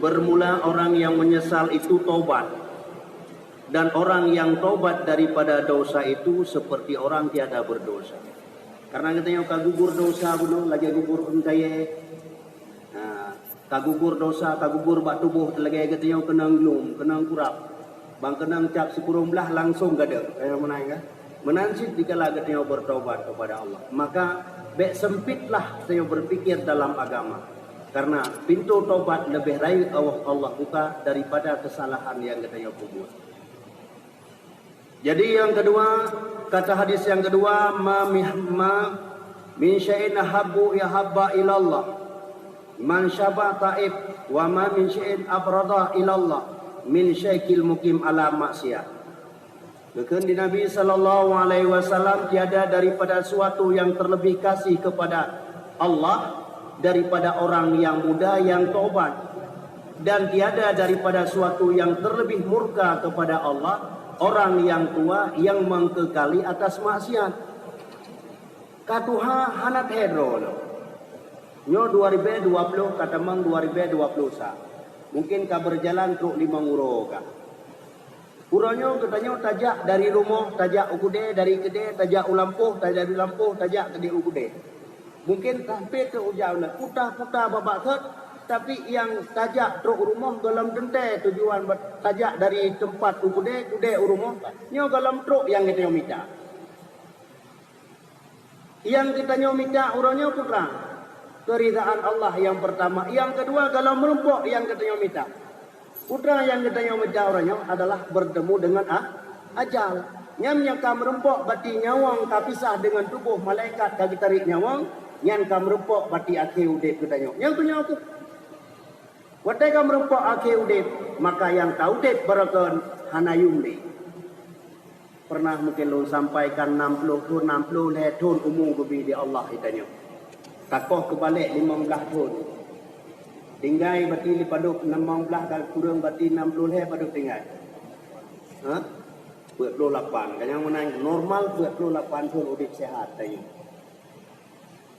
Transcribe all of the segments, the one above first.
bermula orang yang menyesal itu taubat. Dan orang yang taubat daripada dosa itu seperti orang tiada berdosa. Karena katanya kagugur dosa dulu lagi gugur untaya. Kagugur dosa, kagugur bak tubuh lagi katanya kenang glum, kenang kurap. Bang kenang cap sepurung belah langsung gada. Kayak menang kan? Menansit dikala katanya bertaubat kepada Allah. Maka sempitlah saya berpikir dalam agama. Karena pintu taubat lebih raih Allah buka daripada kesalahan yang katanya buat. Jadi yang kedua, kata hadis yang kedua, ma min syai'in habbu yahabba ilallah. Man syaba taib wa ma min syai'in abrada ilallah min syaikil mukim ala maksiat. Bahkan di Nabi sallallahu alaihi wasallam tiada daripada suatu yang terlebih kasih kepada Allah daripada orang yang muda yang taubat, dan tiada daripada suatu yang terlebih murka kepada Allah orang yang tua yang mengkekali atas maksiat. Katuha hanat hedro lo. Nyo 2020 kata mang 2021. Mungkin ka berjalan truk 5 euro ka. Uronyo katanya tajak dari rumah, tajak ukude, dari kede, tajak ulampuh, tajak di lampuh, tajak kede ukude. Mungkin sampai ke ujau nak putar-putar babak thot, tapi yang tajak truk rumah dalam dente tujuan tajak dari tempat ukude, kude rumah, nyo dalam truk yang kita minta. Yang kita minta uronyo putra. Keridaan Allah yang pertama, yang kedua kalau merumpuk yang kita minta. Putra yang kita minta orangnya adalah bertemu dengan ajal. Nyam ka merumpuk bati nyawang ka pisah dengan tubuh malaikat ka tarik nyawang, nyan ka merumpuk bati akhir udip kita nyo. Yang tu nyawa watai ka merumpuk akhir udip, maka yang tahu udip barakan hanayumdi. Pernah mungkin lo sampaikan 60 tahun umur bebi di Allah itanya. Takoh kebalik 15 tahun. Tinggai bati lipaduk 16 dan kurang bati 60 paduk tinggai. Ha? 48. Kanyang menang normal 48 tahun udip sehat tanya.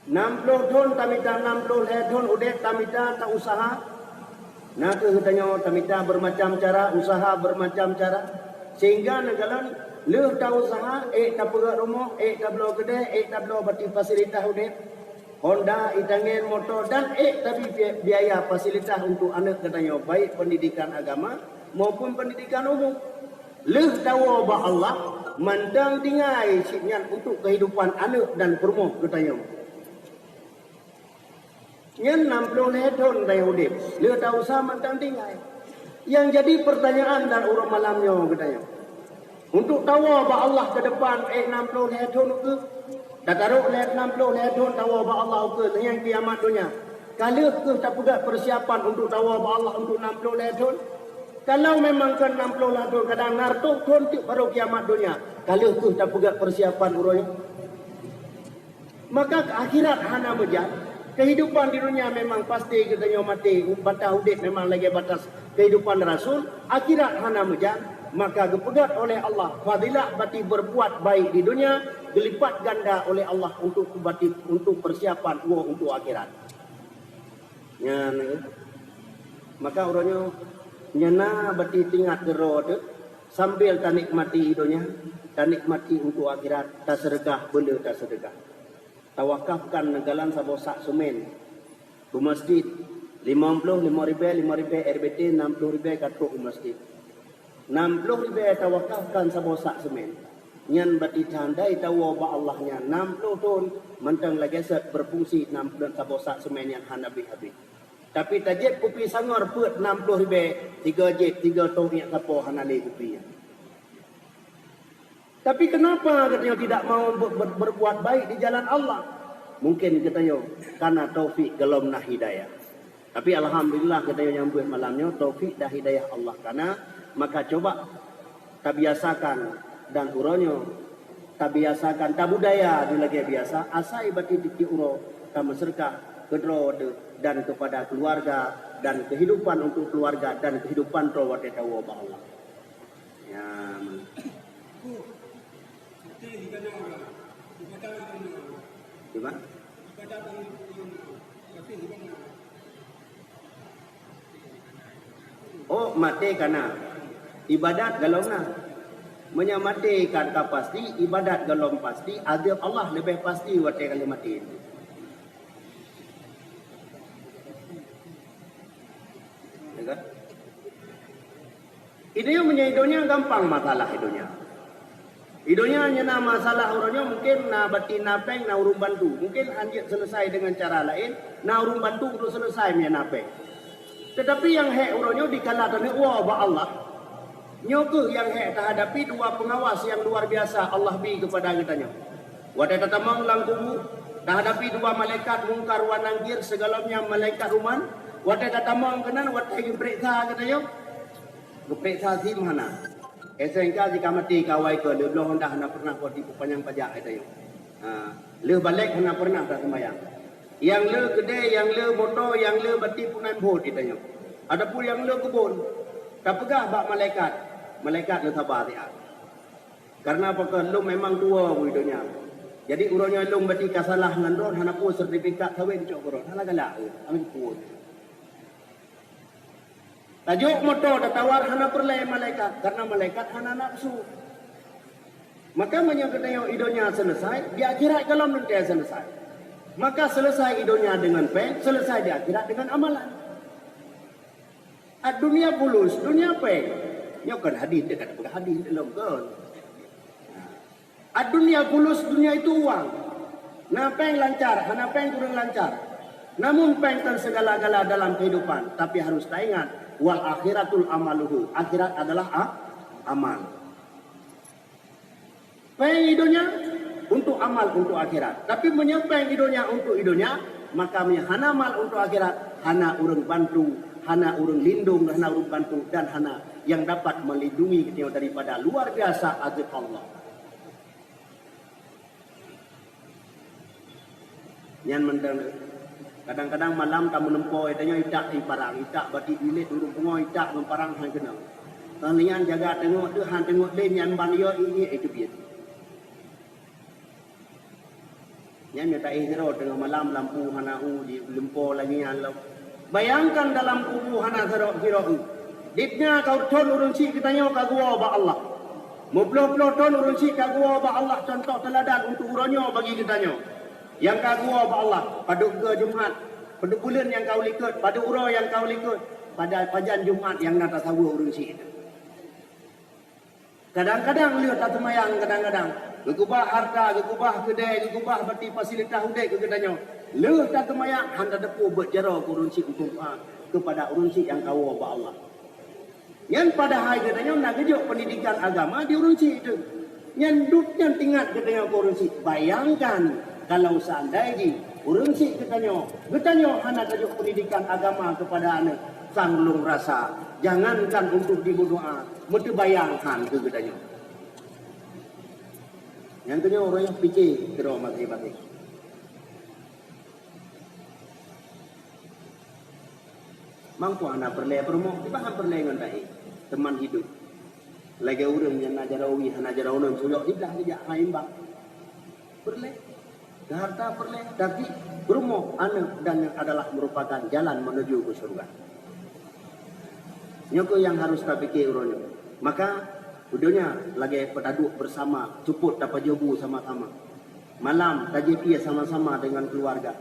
60 tahun tamita 60 tahun udip tamita tak usaha. Nah ke katanya tamita bermacam cara, usaha bermacam cara. Sehingga negalan leh tak usaha, tak pegat rumah, tak belau gede, tak belau bati fasilitas udip. Honda, itangin motor dan tapi biaya fasilitas untuk anak katanya baik pendidikan agama maupun pendidikan umum. Leh tahu bah Allah mandang tinggai siknyan untuk kehidupan anak dan perumah katanya. Nyan 60 tahun dah hidup. Leh tahu sama mandang tinggai. Yang jadi pertanyaan dan urang malamnya katanya. Untuk tahu bah Allah ke depan 60 tahun ke dah taruh lihat 60 tahun tahu apa Allah ke yang kiamat dunia. Kalau ke tak punya persiapan untuk tahu apa Allah untuk 60 tahun. Kalau memang kan 60 tahun kadang nartuk tahun baru kiamat dunia. Kalau ke tak punya persiapan urang. Maka akhirat hana bejat. Kehidupan di dunia memang pasti katanya mati. Batas udip memang lagi batas kehidupan Rasul. Akhirat hana bejat. Maka dipegat oleh Allah fadilah bati berbuat baik di dunia dilipat ganda oleh Allah untuk bati untuk persiapan untuk akhirat. Ya, maka orangnya nyana bati tingkat gerod sambil tanikmati hidupnya, tanikmati untuk akhirat, tak sedekah benda tak sedekah. Tawakafkan negalan sabosak semen ke masjid 50 5,000 RBT 60,000 katuk ke masjid. 60,000 tawakafkan sabosak semen. Nyan bati tandai tahu ba Allahnya 60 tahun mentang lagi set berfungsi 60 sabosak semen yang hanabi habis. Tapi tajib kopi sangor put 60,000 3 jet 3 tahun yang kapo hanali kopi. Tapi kenapa katanya tidak mau berbuat baik di jalan Allah? Mungkin katanya karena taufik gelom nah hidayah. Tapi alhamdulillah katanya nyambut malamnya taufik dah hidayah Allah karena maka coba tabiasakan dan uronyo tabiasakan tabudaya di lagi biasa asai bati tiki uro tameserka kedro dan kepada keluarga dan kehidupan untuk keluarga dan kehidupan rawat tahu Allah. Ya. Gimana? Oh mati kana ibadat galona. Menyamatikan ka pasti ibadat galom pasti azab Allah lebih pasti wate kali mati itu. Ya kan? Idenya menyaidonnya gampang masalah idenya. Idenya hanya masalah orangnya mungkin na bati napeng na urung bantu. Mungkin anjir selesai dengan cara lain, na urung bantu untuk selesai punya napeng. Tetapi yang hek orangnya dikala tanya wah ba Allah. Nyoke yang hek terhadapi dua pengawas yang luar biasa Allah bi kepada kitanya. Wadai tatamang lang kubu terhadapi dua malaikat mungkar wa nangkir segalanya malaikat ruman. Wadai tatamang kenan wadai periksa katanya. Periksa si mana? Esengka jika mati kawai ke lebih hendak hendak pernah kau tipu panjang pajak katanya. Le balik hendak pernah tak sembahyang. Yang le gede, yang le motor, yang le bati punan bot katanya. Adapun yang le kebun. Tak pegah bak malaikat. Malaikat le sabar dia. Karena apakah lu memang tua hidupnya. Jadi urangnya lu bati kasalah ngandron hana pun sertifikat kahwin cok koron. Hala galak. Amin pun. Tajuk motor datawar hana perlai malaikat karena malaikat hana nafsu. Maka menyangkutnya hidupnya selesai, di akhirat kalau nanti selesai. Maka selesai hidupnya dengan peng, selesai di akhirat dengan amalan. Dunia bulus, dunia peng. Nyokan hadis dekat pada hadis dalam kan. Dunia bulus, dunia itu uang. Nah peng lancar, hana peng kurang lancar. Namun peng kan segala-gala dalam kehidupan, tapi harus tak ingat wal akhiratul amaluhu. Akhirat adalah amal. Peng hidupnya untuk amal untuk akhirat. Tapi menyepeng hidupnya untuk hidupnya, maka hana amal untuk akhirat, hana urang bantu, hana urang lindung, hana urang bantu dan hana yang dapat melindungi kita daripada luar biasa azab Allah. Yang mendengar kadang-kadang malam kamu nempo itanya itak di parang itak bati bilik urung pungo itak memparang hang kenal. Tanian jaga tengok tu han tengok den yang banio ini itu biar. Yang minta hijrah tengah malam lampu hanau di lempo lagi yang bayangkan dalam kubu hana serok hiro. Dipnya kau ton urun si kitanya kagua ba Allah. Muplo-plo ton urun si kagua ba Allah contoh teladan untuk uranyo bagi kitanya. Yang kagua ba Allah pada ke Jumaat, pada bulan yang kau likut, pada ura yang kau likut, pada pajan Jumaat yang nata sawu urun si itu. Kadang-kadang lihat tak semayang kadang-kadang. Gegubah harta, gegubah kedai, gegubah bati fasilitas hudai ke kitanya. Lihat tak semayang handa depu berjara urun si untuk kepada urun si yang kau ba Allah. Yang pada hari katanya nak kejuk pendidikan agama di urunsi itu. Yang duduknya tingkat katanya ke urunsi. Bayangkan kalau seandainya urunsi katanya hana kejuk pendidikan agama kepada anak sang lung rasa. Jangankan untuk dibudoa, mesti bayangkan ke katanya. Yang katanya orang yang fikir kira mati-mati. Mangku anak perlai permo, kita han perlai dengan baik. Teman hidup. Lagi orang yang najarawi, najarawi sujud tidak tidak haimbang. Perlai. Harta perlai. Tapi bermo anak dan yang adalah merupakan jalan menuju ke surga. Nyoko yang harus kita fikir urangnya. Maka udahnya lagi petaduk bersama, cuput dapat jobu sama-sama. Malam tajipia sama-sama dengan keluarga.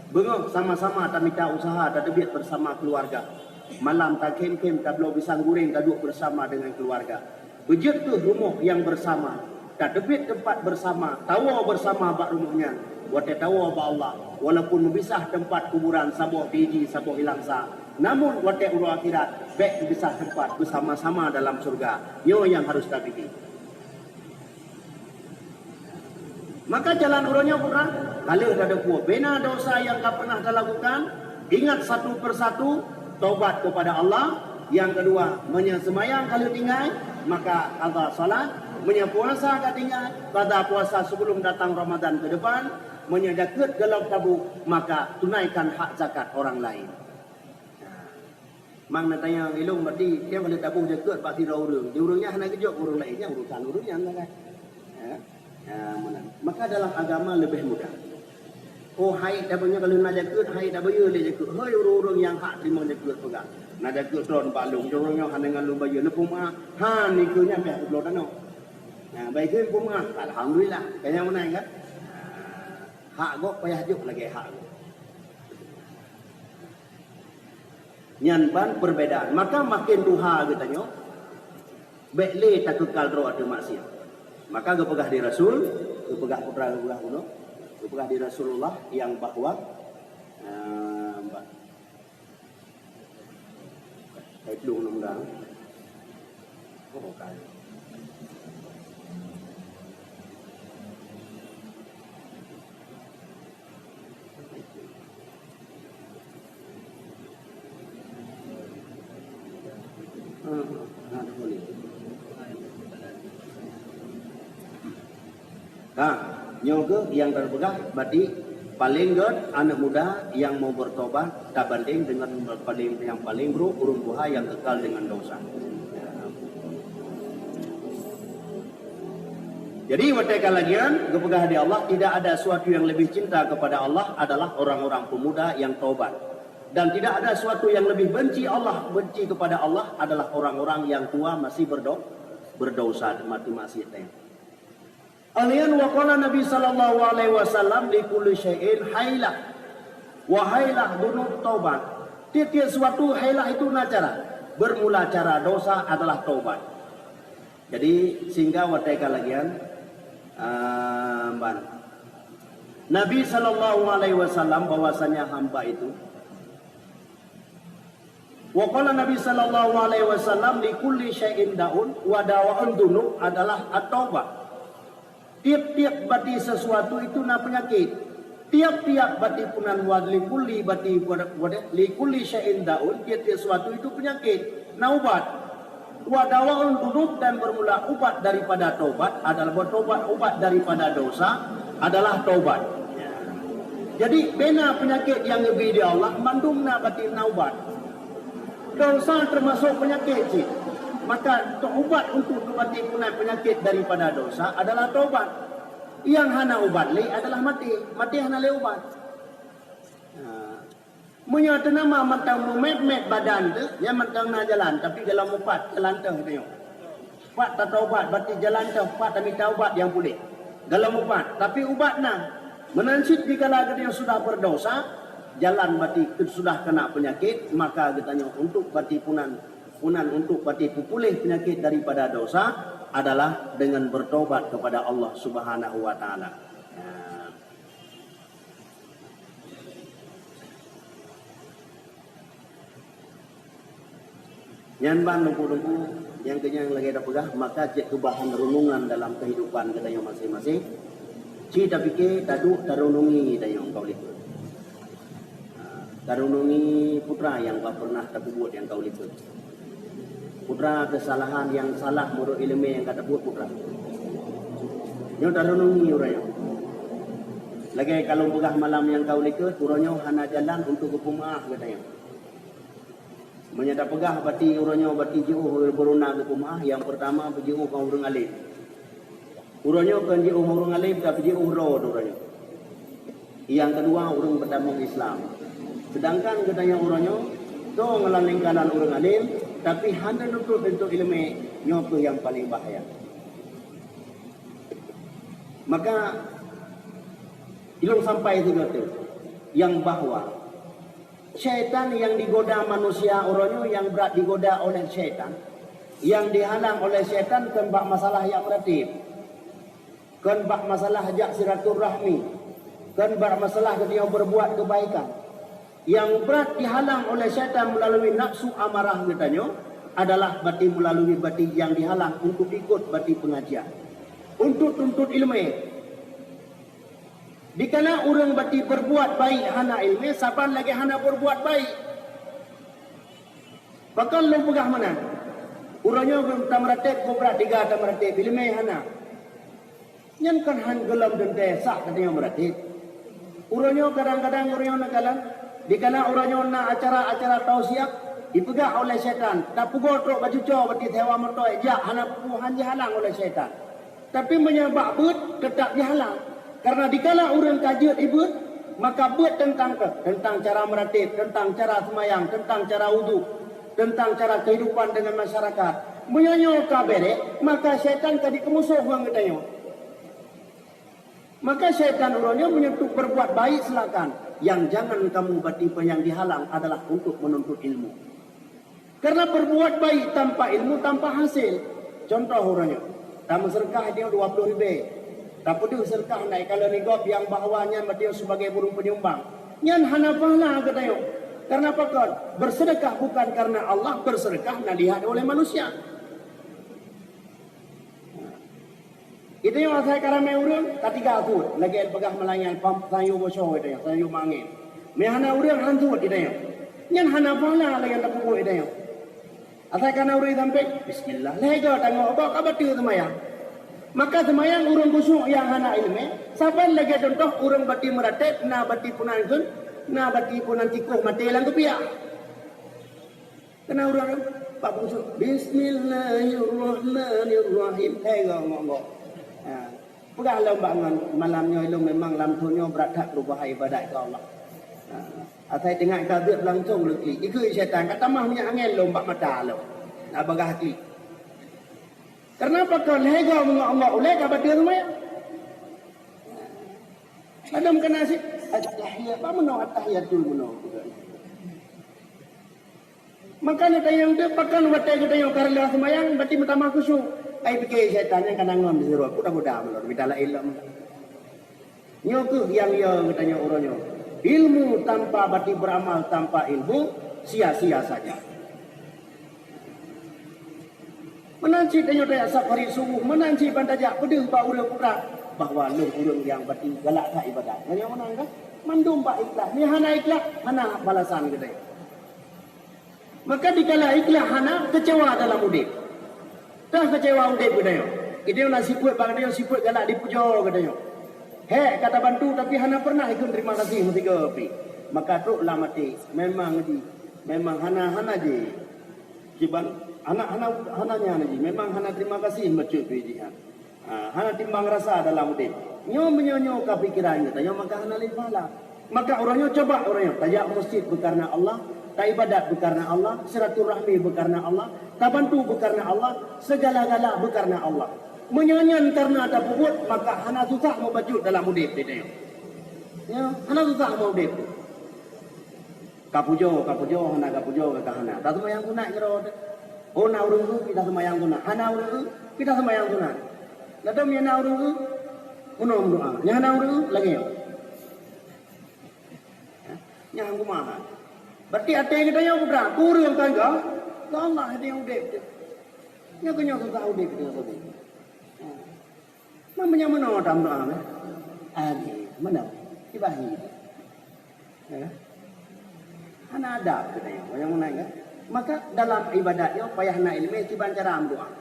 Bengok sama-sama tak minta usaha, tak debit bersama keluarga. Malam tak kem-kem, tak belum pisang goreng, tak duduk bersama dengan keluarga. Bejut tu rumah yang bersama. Tak debit tempat bersama, tawa bersama bak rumahnya. Wate tawa ba Allah. Walaupun membisah tempat kuburan, sabuh biji, sabuh hilang sah. Namun wate uru akhirat, baik membisah tempat bersama-sama dalam surga. Yo yang harus tak fikir. Maka jalan urangnya pernah kalau ada kuah bena dosa yang tak pernah dilakukan, ingat satu persatu, taubat kepada Allah. Yang kedua, menyemayang kalau tinggal, maka qada salat, menyepuasa kalau tinggal, qada puasa sebelum datang Ramadan ke depan, menyedakat galau tabu, maka tunaikan hak zakat orang lain. Mang nak tanya ilung berarti dia kalau tabu zakat pasti urang. Di urangnya hanya kejok urang lainnya urusan urangnya kan. Maka dalam agama lebih mudah. Oh hai dah punya kalau nak jaga hai dah bayar dia jaga. Hai orang-orang yang hak terima jaga pegang. Nada ke tron balung jorongnya han dengan lumba ye puma han ni ke nya pe lo tano. Nah, baik ke puma alhamdulillah kaya mana kan. Hak gok payah juk lagi hak. Nyan ban perbedaan. Maka makin duha katanya. Bekle tak kekal ro ada maksiat. Maka ge pegah di Rasul, ge pegah putra ge pegah kuno, ge pegah di Rasulullah yang bahwa Baik dulu undang. Oh, kan. Nyoga yang terpegang berarti paling good anak muda yang mau bertobat tak banding dengan yang paling buruk urung buha yang kekal dengan dosa. Jadi mereka lagian kepegah di Allah tidak ada suatu yang lebih cinta kepada Allah adalah orang-orang pemuda yang taubat. Dan tidak ada suatu yang lebih benci kepada Allah adalah orang-orang yang tua masih berdosa mati maksiat. Alian waqala Nabi sallallahu alaihi wasallam li kulli syai'in hailah. Wa hailah dunub taubat. Tiap-tiap suatu hailah itu nacara. Bermula cara dosa adalah taubat. Jadi sehingga wateka lagian Nabi sallallahu alaihi wasallam bahwasanya hamba itu waqala Nabi sallallahu alaihi wasallam li kulli syai'in daun wa dawa'un dunub adalah at-taubat. Tiap-tiap bati sesuatu itu na penyakit. Tiap-tiap bati punan wadli kulli bati li kulli syai'in daun. Tiap-tiap sesuatu itu penyakit. Na ubat. Wa dawaun dunub dan bermula ubat daripada taubat adalah bertobat, ubat daripada dosa adalah taubat. Jadi bena penyakit yang lebih di Allah mandumna bati na ubat. Dosa termasuk penyakit sih. Maka ubat untuk mengobati penyakit daripada dosa adalah taubat. Yang hana ubat le adalah mati. Mati hana le ubat. Menyata nama matang memet badan tu, yang matang na jalan tapi dalam upat jalan tu tengok. Upat tak taubat berarti jalan tu upat tapi taubat yang boleh. Dalam upat tapi ubat na menansib dikala kita yang sudah berdosa jalan berarti sudah kena penyakit maka katanya untuk berarti punan untuk berarti pulih penyakit daripada dosa adalah dengan bertobat kepada Allah Subhanahu wa taala. Nyan ban lumpu-lumpu yang kenyang lagi ada pegah maka cek kebahan renungan dalam kehidupan kita yang masing-masing. Ci tak fikir taduk tarunungi dayong kau lihat. Tarunungi putra yang kau pernah terbuat yang kau lihat. Putra kesalahan yang salah menurut ilmu yang kata buat putra. Yang tarunungi urang. Lagi kalau pegah malam yang kau lihat, urangnya hana jalan untuk kepumaah katanya. Menyata pegah bati urangnya bati jauh beruna kepumaah. Yang pertama berjauh kau urang alim. Urangnya kan jauh urang alim tapi jauh road urangnya. Yang kedua urang berdamai Islam. Sedangkan katanya urangnya tu ngelalingkanan urang alim. Tapi hanya nutut untuk ilmu nyoto yang paling bahaya. Maka ilmu sampai itu yang bahwa syaitan yang digoda manusia orangnya yang berat digoda oleh syaitan, yang dihalang oleh syaitan kan bak masalah yang meratib, kan bak masalah hajak silaturahmi, kan bak masalah ketika berbuat kebaikan. Yang berat dihalang oleh syaitan melalui nafsu amarah katanya adalah bati melalui bati yang dihalang untuk ikut bati pengajian. Untuk tuntut ilmu. Dikala orang bati berbuat baik hana ilmu, saban lagi hana berbuat baik. Bakal lu pegah mana? Urangnya tamratet berat 3 tamratet ilmu hana. Nyan kan han gelam dan desak katanya meratit. Urangnya kadang-kadang urangnya nagalan dikala orangnya nak acara-acara tausiah dipegah oleh syaitan. Tak pukul truk baju cow berarti sewa mertoi jak hana puhan dihalang oleh syaitan. Tapi menyebab bet tetap dihalang. Karena dikala orang kajian ibut maka bet tentang cara meratib, tentang cara semayang, tentang cara wudu, tentang cara kehidupan dengan masyarakat. Menyanyo kabere, maka syaitan tadi kemusuh orang katanya. Maka syaitan urangnya menyentuh berbuat baik silakan. Yang jangan kamu batipa yang dihalang adalah untuk menuntut ilmu. Karena berbuat baik tanpa ilmu, tanpa hasil. Contoh urangnya, tamu sedekah dia 20 ribu. Tapi dia sedekah naik kalau nigop yang bahawanya dia sebagai burung penyumbang. Nyan hana pahala katanya. Karena apa kan? Bersedekah bukan karena Allah, bersedekah dilihat oleh manusia. Itu yang saya karame urang katiga aku lagi pegah melayan sayu bosho itu ya sayu mangin. Me hana urang hantu itu ya. Nyan hana pahala lagi tak pugu itu ya. Asal kana urang sampai bismillah. Lega tengok apa kabar tu semayang. Maka semayang urang busuk yang hana ilmu, saban lagi contoh urang bati meratet na bati punan kun, na bati punan tikuh mati lang kepiak. Kena urang Pak busuk bismillahirrahmanirrahim. Lega ngok. Pegah lembangan malamnya itu memang lampunya berat berubah ibadat ke Allah. Atai tengah kabir langsung lagi. Itu syaitan kata mahnya angin lomba mata lo. Nak bagah hati. Kenapa kau lega Allah oleh kabar dia semua? Adam kena sih at-tahiyat, apa meno at-tahiyat tu meno. Makanya tayang dia pakan watai kita yang karela semayang berarti pertama khusyuk. Ai fikir syaitan yang kadang ngom disuruh aku dah mudah melor bidala ilmu. Nyo ke yang katanya orangnya. Ilmu tanpa berarti beramal tanpa ilmu sia-sia saja. Menanci tanya daya safari subuh menanci bandajak pedih ba urang putra bahwa lu urang yang berarti galak tak ibadat. Yang mana kan? Mandum ba ikhlas. Ni hana ikhlas, hana balasan kita. Maka dikala ikhlas hana kecewa dalam hidup. Dah kecewa udip katanya. Kita nak siput bang dia siput galak dipuja katanya. Hek kata bantu tapi hana pernah ikut terima kasih mutiga api. Maka tu lah mati. Memang di memang hana je. Kiban hananya je. Memang hana terima kasih macu pijian. Hana timbang rasa dalam udip. Nyo menyonyo ka pikiran katanya maka hana lipala. Maka orangnya coba orangnya tajak masjid berkarena Allah. Tak ibadat berkarena Allah, silaturahmi berkarena Allah, tak bantu berkarena Allah, segala-gala berkarena Allah. Menyanyian karena ada bubut, maka hana susah mau baju dalam udip dia. Ya, hana susah mau udip. Kapujo, hana kapujo kata hana. Tak semayang guna kira. Oh na urung tu kita semayang guna. Hana urung tu kita semayang guna. Lalu mina urung tu unom doa. Nyana urung tu lagi. Nyang kumaha. Berarti ada yang kita yang berapa kurang tangga, Allah ada yang udep. Yang kenyang susah udep dia tadi. Namanya mana dalam doa ni? Mana? Ibahi. Hana ada kita yang mana kan? Maka dalam ibadatnya payah nak ilmu kiban cara doa.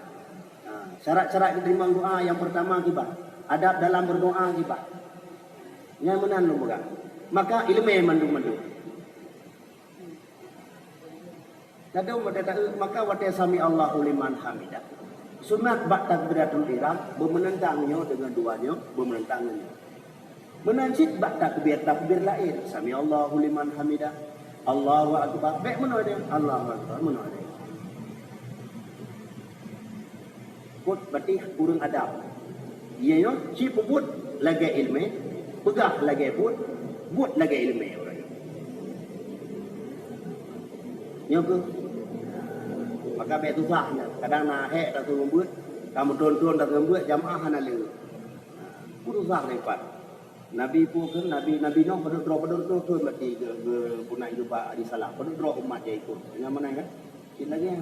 Syarat-syarat diterima doa yang pertama kiban. Adab dalam berdoa kiban. Yang mana lu bukan? Maka ilmu mandu. Kadang maka wate sami Allahu liman hamidah. Sunat bak takbiratul ihram bermenentangnya dengan duanya, bermenentangnya. Menancit bak takbir lain. Sami Allahu liman hamidah. Allahu akbar. Baik mana dia? Allahu akbar mana dia? Kut berarti kurang adab. Ia yo ci puput lagi ilmu, pegah lagi buat lagi ilmu orang. Nyo ke maka betul sahnya kadang nak hek tak membuat kamu don tak membuat jamaah hana le kudu sah lepat nabi pun kan nabi noh pada drop tu mati ke punai juga di salah pada drop umat dia ikut yang mana kan lagi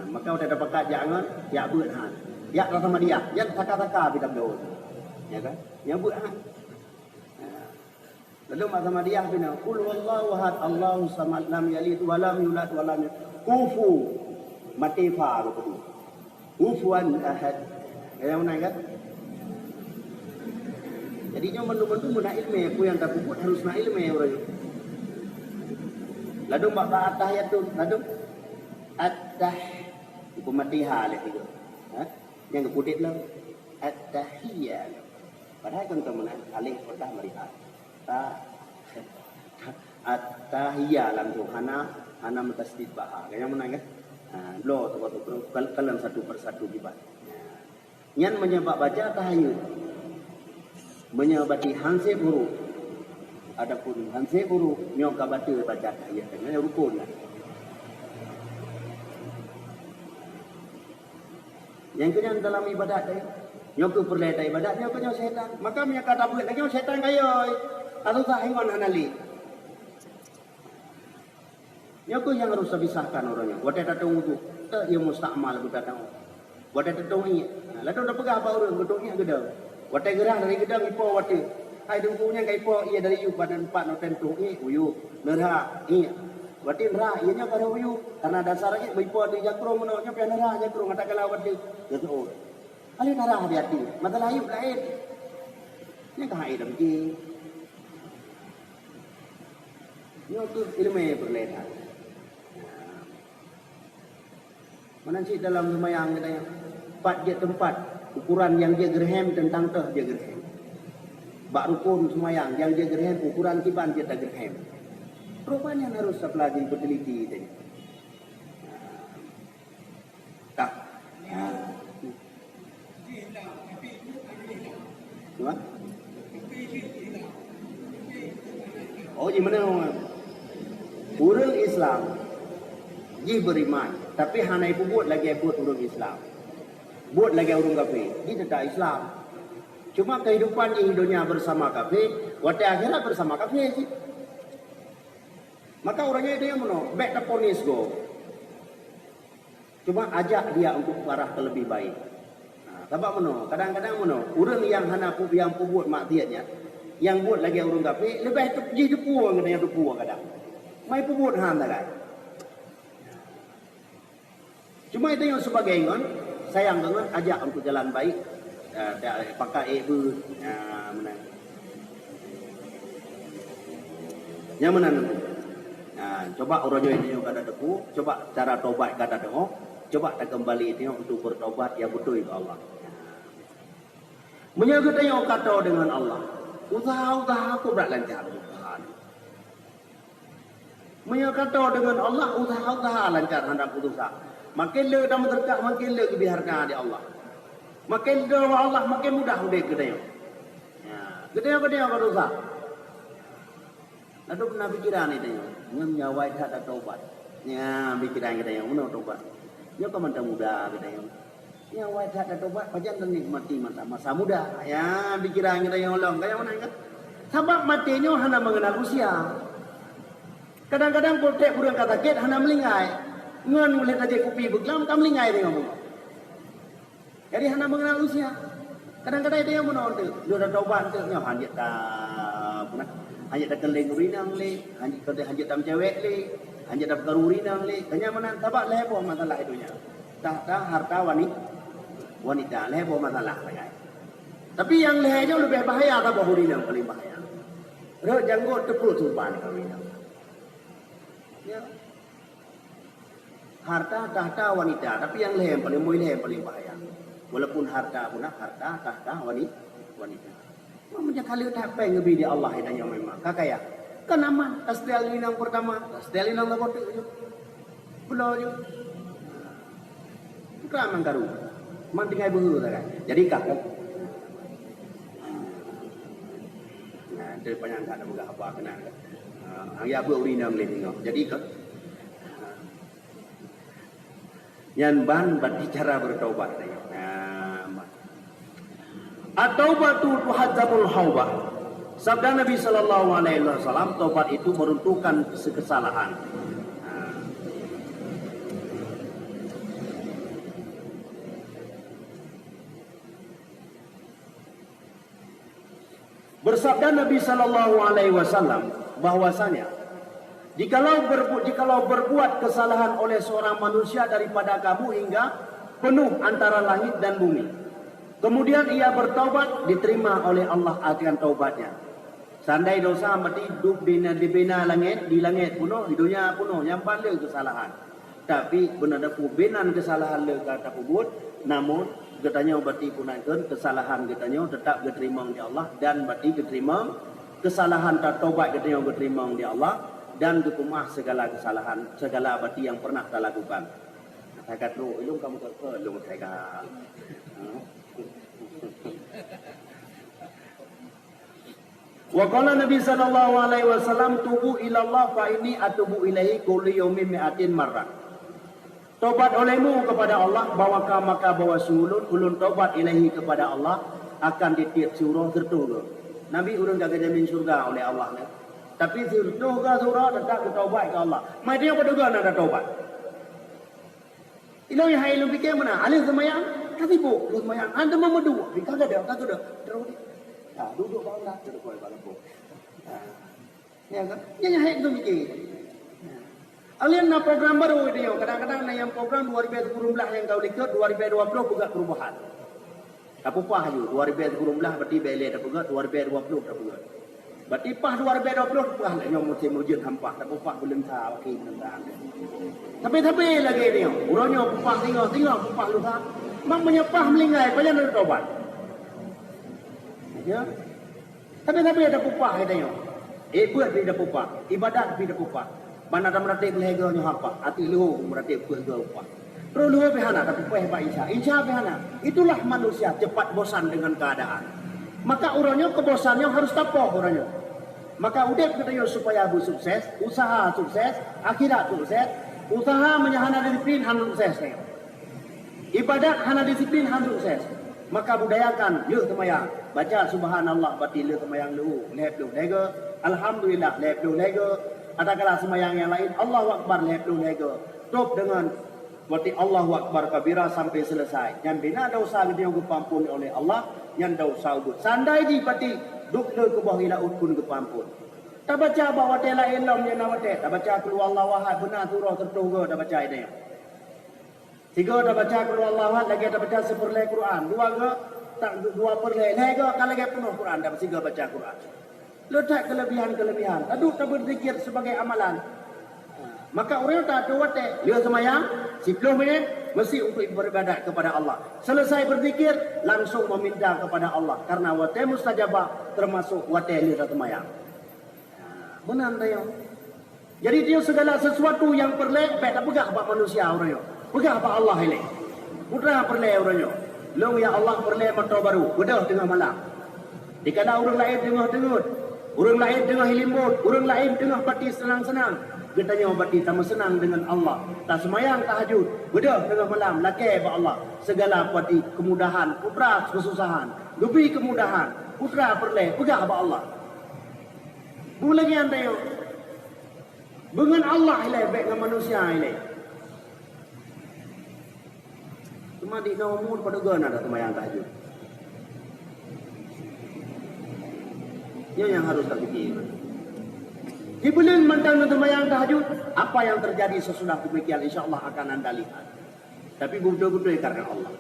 maka udah dapat kat jangan ya buat han ya sama dia ya taka bidang do ya kan yang buat han lalu sama dia bina qul wallahu ahad Allahu samad lam yalid wa lam yulad wa lam kufu mati fa betul kufuan ahad yang mana kan jadinya mendu nak ilmu aku yang tak puput harus nak ilmu orang lalu bab tahiyat tu lalu at-tah itu mati hal itu yang keputih lah at-tahiyat padahal kan teman alih pertama melihat at-tahiyat langsung hana hana mentasdid baha. Yang mana kan? Lo tu kalam satu persatu kibat. Nyan menyebab baca tahayul. Menyebabati hanse huruf. Adapun hanse huruf nyok ka baca tahayul dengan rukun lah. Yang kedua dalam ibadat dia, nyok tu perleta ibadat nyok nyok setan. Maka nya kata buat lagi setan kayoi. Atau tak ingon anali. Nyok tu yang harus disahkan orangnya. Wate tatung tu, tak ia mustakmal berdatang. Wate tatung ini. Lalu dah pegang apa orang betulnya gedang. Wate gerah dari gedang ipo wate. Hai dungkunya kai ipo ia dari yu badan 4 no tentu uyu nerha iya. Wate nerha ianya pada uyu karena dasarnya ipo di jakro meno nya pe nerha jakro ngata kala wate. Gitu. Ali nerha hati-hati. Masalah ayu lain. Nya ka hai dam ki. Yo tu ilmu berlena. Menanci dalam semayang katanya 4 je tempat ukuran yang dia gerhem tentang teh dia gerhem. Bak rukun semayang yang dia gerhem ukuran kiban dia tak gerhem. Rupanya harus pelajari berteliti tadi. Tak. Apa? Oh, gimana? Urang Islam dia beriman, tapi hanai pun buat lagi buat urang Islam. Buat lagi urang kafir. Dia tak Islam. Cuma kehidupan di dunia bersama kafir, waktu akhirat bersama kafir sih. Maka orangnya dia mana? Back the ponis go. Cuma ajak dia untuk arah ke lebih baik. Sebab mana? Kadang-kadang mana? Urang yang hana yang buat maksiatnya, yang buat lagi urang kafir, lebih jadi puang katanya tu puang kadang. Mai buat han tak? Cuma itu yang sebagai ingon, sayang dengan ajak untuk jalan baik. Pakai ibu, mana? Yang mana? Coba orang yang ini kata deku, coba cara tobat kata deku, coba tak kembali itu untuk bertobat yang betul itu Allah. Menjaga yang kata dengan Allah, usaha aku berat lancar. Menjaga dengan Allah, usaha lancar hendak usaha. Makin le dalam terdekat, makin le kebiharkan di Allah. Makin le Allah, makin mudah udah kedai. Kedai berusaha. Lalu pernah pikiran ni dia, nyawai tak ada taubat. Ya, pikiran kita yang mana taubat. Dia kan mantap muda kita yang. Nyawai tak ada taubat, pajan dan nikmati masa muda. Ya, pikiran kita yang long, kayak mana kan? Sebab matinya hanya mengenal usia. Kadang-kadang kotek burung kata ket hanya melingai. Ngan mulai aja kopi beglam kam lingai dia ngomong. Jadi hana mengenal usia. Kadang-kadang dia menol tu, dia dah taubat tu nya hanjat ta punah. Hanjat ta keleng urinang le, hanjat tam cewek le, hanjat ta perkara urinang le. Tanya mana tabak lebo masalah itunya. Dah harta wanita lebo masalah lain. Tapi yang lehnya lebih bahaya tabak urinang paling bahaya. Rek janggut tepuk tumpan urinang. Ya. Harta tahta wanita, tapi yang lehem paling bahaya. Walaupun harta punah harta tahta wanita. Macam kali tak pengen lebih di Allah hidayah memang. Kakaya. Kan aman. Tasdil inang pertama, tasdil inang lapor tu. Pulau je. Bukan mangkaru. Man tinggal buru tak kan. Jadi kah? Nah, dia panjang tak ada buka apa kena. Hanya apa urinam le tengok. Jadi kah? Yang ban berbicara bertaubat. At-taubatu tuhadzabul haubah. Sabda Nabi sallallahu alaihi wasallam, taubat itu meruntuhkan kesalahan. Bersabda Nabi sallallahu alaihi wasallam bahwasanya Jikalau berbuat kesalahan oleh seorang manusia daripada kamu hingga penuh antara langit dan bumi. Kemudian ia bertaubat, diterima oleh Allah akan taubatnya. Sandai dosa mati hidup di langit puno, di dunia puno, yang paling kesalahan. Tapi benar-benar benan kesalahan le kata kubut, namun katanya berarti punangkan kesalahan katanya tetap diterima oleh Allah dan berarti diterima kesalahan tak taubat katanya diterima oleh Allah. dan dikumah segala kesalahan, segala bati yang pernah kita lakukan. Saya kata, ilmu kamu ilmu saya kata. Wa qala Nabi sallallahu alaihi wasallam tubu ila Allah fa inni atubu ilaihi kulli yawmin mi'atin marrah. Tobat olehmu kepada Allah maka bawa sulun ulun tobat ilahi kepada Allah akan ditiap surah tertuduh. Nabi urang kagak jamin surga oleh Allah ni. Tapi surga surah tetap bertaubat ke Allah. Mai dia berdoa nak taubat. Ilo yang hai lu fikir mana? Alih semayang, katipu lu semayang. Anda mau dua, kagak ada. Terus dia. Duduk bangla terus kau balapo. Ya kan? Yang hai tu fikir. Alien na program baru dia. Kadang-kadang na yang program 2019 yang kau lihat 2020 bukan perubahan. Tak apa je 2019 berarti beli dah bukan 2020 dah bukan. Berarti pas 2020 bukan yang musim wujud hampa tak apa belum tahu wakil tentang. Tapi lagi dia. Urangnya upah tengok upah lu tak. Mak menyepah melinggai banyak nak tobat. Ya. Tapi ada upah dia. Buat dia upah, ibadat dia upah. Mana ada meratip leheganya apa? Hati luhu meratip ke apa? Terus luhu behana tapi peh pak Insya behana. Itulah manusia cepat bosan dengan keadaan. Maka orangnya kebosannya harus tapoh orangnya. Maka udep kita yo supaya bu sukses, usaha sukses, akhirat sukses, usaha menyahana disiplin han sukses. Ibadat hana disiplin han sukses. Maka budayakan yuk semayang. Baca subhanallah batil semayang luhu. Lep lu lega. Alhamdulillah lep lu lega. Ada kala semayang yang lain Allahu Akbar lehlu lega. Top dengan berarti Allahu Akbar kabira sampai selesai. Yang bina dosa dia diampuni oleh Allah, yang dosa udut. Sandai di pati duk le ke bawah ila pun kepampun. Tak baca bawa tela elom yang nawate. Tak baca keluar Allah wahad benar surah tertuga tak baca ini. Tiga tak baca keluar Allah wahad lagi tak baca seperlai Quran. Dua ke tak dua perlai lega kalau lagi penuh Quran tak tiga baca Quran. Letak kelebihan. Aduh tak berzikir sebagai amalan. Maka orang tak ada wate. Dia semayang 10 minit mesti untuk beribadat kepada Allah. Selesai berzikir langsung meminta kepada Allah. Karena wate mustajabah termasuk wate dia semayang. Benar dia. Jadi dia segala sesuatu yang perlek tak pegah bak manusia orangnya. Pegah bak Allah ini. Putra perlek orangnya. Long ya Allah perlek motor baru. Bedah tengah malam. Dikala orang lain tengah-tengah. Orang lain tengah hilimut, orang lain tengah pati senang-senang. Katanya pati sama senang dengan Allah. Tak semayang tahajud, bedah tengah malam, lakai ba Allah. Segala pati kemudahan, putra kesusahan, lebih kemudahan, putra perleh, pegah ba Allah. Lagi anda yo. Dengan Allah ilai baik dengan manusia ilai. Cuma di nomor pada gana ada semayang tahajud. Yang harus terfikir. Dibelin mentang semayang tahajud, apa yang terjadi sesudah demikian insya-Allah akan anda lihat. Tapi betul-betul karena Allah.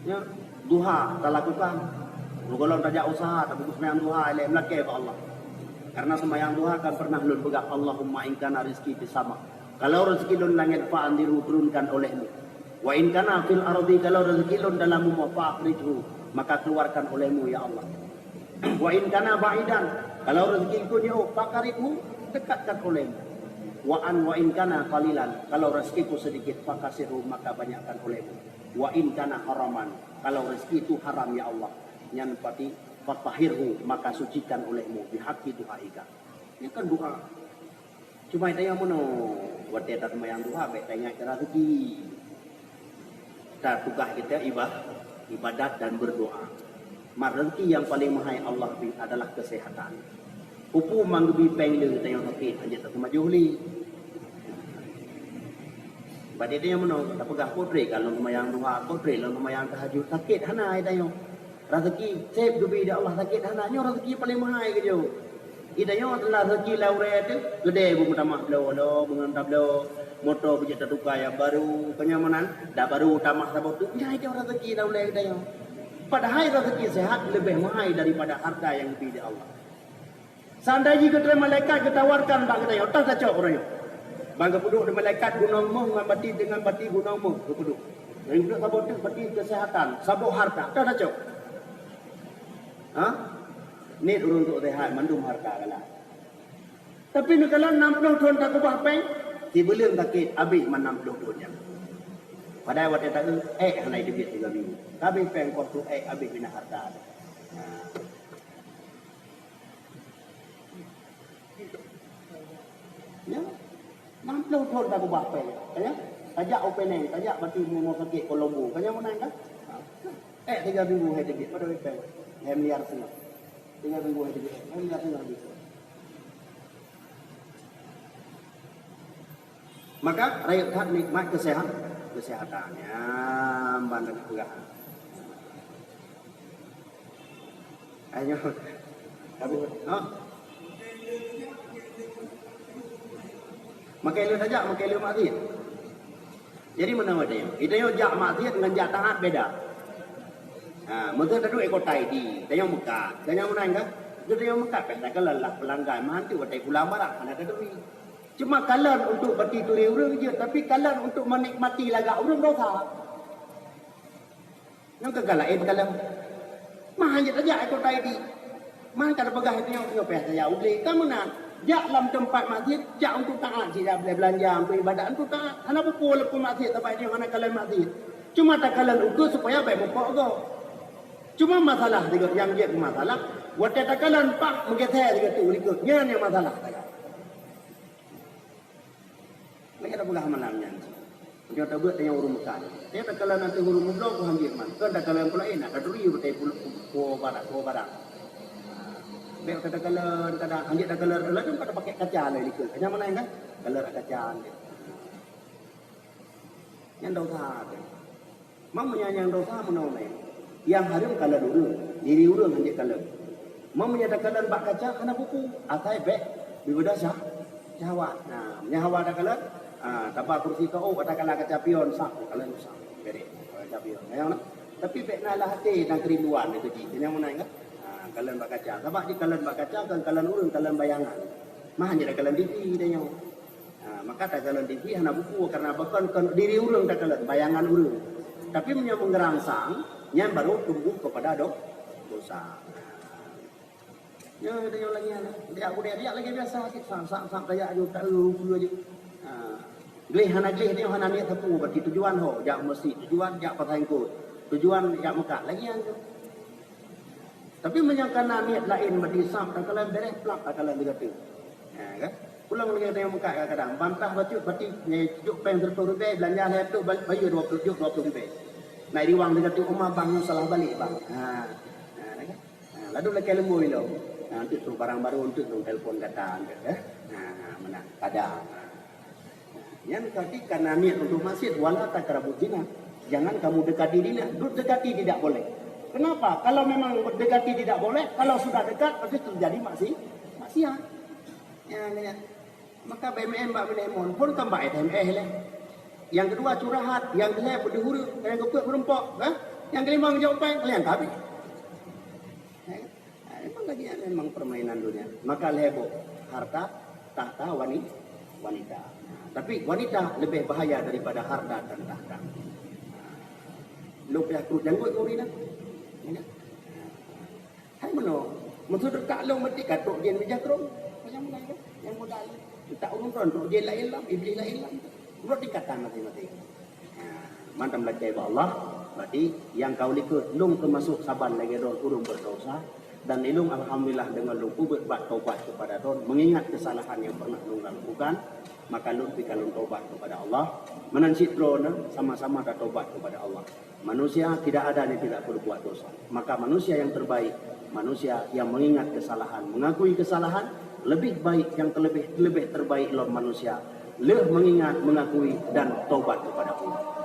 Ya, duha kita lakukan. Kalau tak usaha, tapi semayang duha ilai melaki ke Allah. Karena semayang duha kan pernah lun pegang Allahumma in kana rizki bisama. Kalau rezeki lun langit fa andiru turunkan olehmu. Wa in kana fil ardi kalau rezeki lun dalam bumi fa akhrijhu maka keluarkan olehmu ya Allah. Wa in kana ba'idan kalau rezeki ku jauh fa qaribhu dekatkan olehmu. Wa in kana qalilan kalau rezekiku sedikit fa kasirhu maka banyakkan olehmu. Wa in kana haraman kalau rezeki itu haram ya Allah nyan pati fatahirhu maka sucikan olehmu bihaqqi duhaika. Ini kan doa. Cuma itu yang mana buat dia tak semayang doa baik tanya cara rezeki. Kita tugas kita ibadat dan berdoa. Rezeki yang paling mahal Allah adalah kesehatan. Pupu manggubi pengli kita yang sakit hanya tak maju li. Pada dia yang mana tak pegah potri kalau semayang doa potri kalau semayang tahajud sakit hana ida yang rezeki save gubi dia Allah sakit hana nyo rezeki paling mahal ke jo. Ida yang adalah rezeki lauret gede bu mutamah lo mengantab lo motor punya tertukar yang baru, kenyamanan, dah baru tamak sabot tu, ya itu rezeki dah mulai kita yang. Padahal rezeki sehat lebih mahal daripada harta yang diberi Allah. Seandainya kita malaikat ketawarkan bak kita yang, tak cocok orangnya. Bangga duduk di malaikat gunung mu dengan bati gunung mu, duduk. Yang duduk sabot tu bati kesehatan, sabot harta, tak cocok. Ni urung tu rehat mandum harta kalah. Tapi nak kalau 60 tahun tak kubah peng, si belum takit habis 60 tahun yang. Padahal waktu tak hanai debit 3 minggu. Habis peng kau tu habis bina harta. Ya, 60 tahun tak kubah peng. Ya, tajak opening, tajak batu mau sakit Kolombo. Kanya mana kan? 3 minggu hai debit pada peng. Miliar setengah. 3 minggu hai debit. Miliar setengah habis. Maka rakyat nikmat kesehatannya bandar pegahan. Ayo, tapi, makai lu saja, makai lu maksiat. Jadi mana ada yang? Kita yang jak maksiat dengan jak taat beda. Mungkin ada ekor tai di, kita yang Mekah, kita yang mana enggak? Kita yang Mekah, kita kalau lah pelanggan mantu, kita pulang barang, mana ada duit. Cuma kalan untuk bati turi urang je, tapi kalan untuk menikmati lagak urang dosa. Yang kegalain kalan. Mah hanya saja ekor tadi. Mah kada pegah itu yang payah saya ubli. Kamu nak jak dalam tempat masjid, jak untuk taat sila belanja untuk ibadat untuk taat. Hana pukul lepas masjid tempat dia hana kalan masjid. Cuma tak kalan ukur supaya baik mupok go. Cuma masalah juga yang dia masalah. Waktu tak kalan pak mengeteh juga tu ikutnya yang masalah. Mereka tak boleh malamnya. Dia tak buat yang urut Mekah. Dia tak kalau nanti urut Mekah aku ambil man. Kan tak kalau yang pula enak. Tak duri betul puluh barang. Biar kata kalau kadang ambil tak kalau lalu pada pakai kaca lah ikut. Hanya mana yang kan? Kalau kaca dia. Yang dosa. Mamanya yang dosa menolak. Yang harum kalau dulu diri urut hanya kalau. Mamanya tak kalau bak kaca kena buku. Atai bek bibuda sah. Jawab. Nah, nyawa tak kalau tapak kursi kau katakanlah kecapion sak kalau sak beri kecapion yang tapi bekna lah hati dan kerinduan itu ji yang mana enggak kalian bak kaca sebab di kalian bak kaca kan kalian urang kalian bayangan mah hanya kalian TV dia maka tak kalian TV hanya buku karena bahkan diri urang tak kalian bayangan urang tapi punya menggerangsang yang baru tumbuh kepada dosa. Ya dia lagi dia aku dia lagi biasa sam daya aja tak dulu aja. Gleh ni hana ni satu berarti tujuan ho jak masjid tujuan jak Pasangkut tujuan jak Mekah lagi yang tu. Tapi menyangkana niat lain berarti sam tak kalian beres plak tak kalian begitu. Kan? Pulang lagi ada yang Mekah kadang bantah baju berarti juk peng terturut belanja leher tu bayu 20 ribu. Naik di wang dekat tu rumah bang salah balik bang. Lalu lagi lembu itu. Untuk tu barang baru untuk tu telefon kata mana ada. Yang tadi karena niat untuk masjid wala takrabuz zina. Jangan kamu dekati zina. Dekati tidak boleh. Kenapa? Kalau memang dekati tidak boleh, kalau sudah dekat pasti terjadi maksiat. Ya. Maka BMM Mbak Binemon pun tambah SME. Yang kedua curahat, yang ketiga berdihuru, yang keempat berempok, yang kelima menjawab kalian habis. Memang bagian memang permainan dunia. Maka lebo harta tahta wanita. Tapi wanita lebih bahaya daripada harta dan tahta. Lu pihak kurus janggut kau ni nak? Hai mana? Maksud dekat lu mesti katuk jen bijak rom. Macam mana kan? Yang modal. Tak urung kan tok jen lain lah, iblis lain lah. Urut dikatan mati-mati. Mantam belajar Allah. Berarti yang kau likut lung termasuk saban lagi don urung berdosa. Dan ilung alhamdulillah dengan lung berbuat taubat kepada Tuhan, mengingat kesalahan yang pernah lung lakukan, maka lung pikalung taubat kepada Allah, menansit drona sama-sama dah taubat kepada Allah. Manusia tidak ada yang tidak berbuat dosa. Maka manusia yang terbaik, manusia yang mengingat kesalahan, mengakui kesalahan, lebih baik yang lebih terbaik lawan manusia, lebih mengingat, mengakui dan taubat kepada Allah.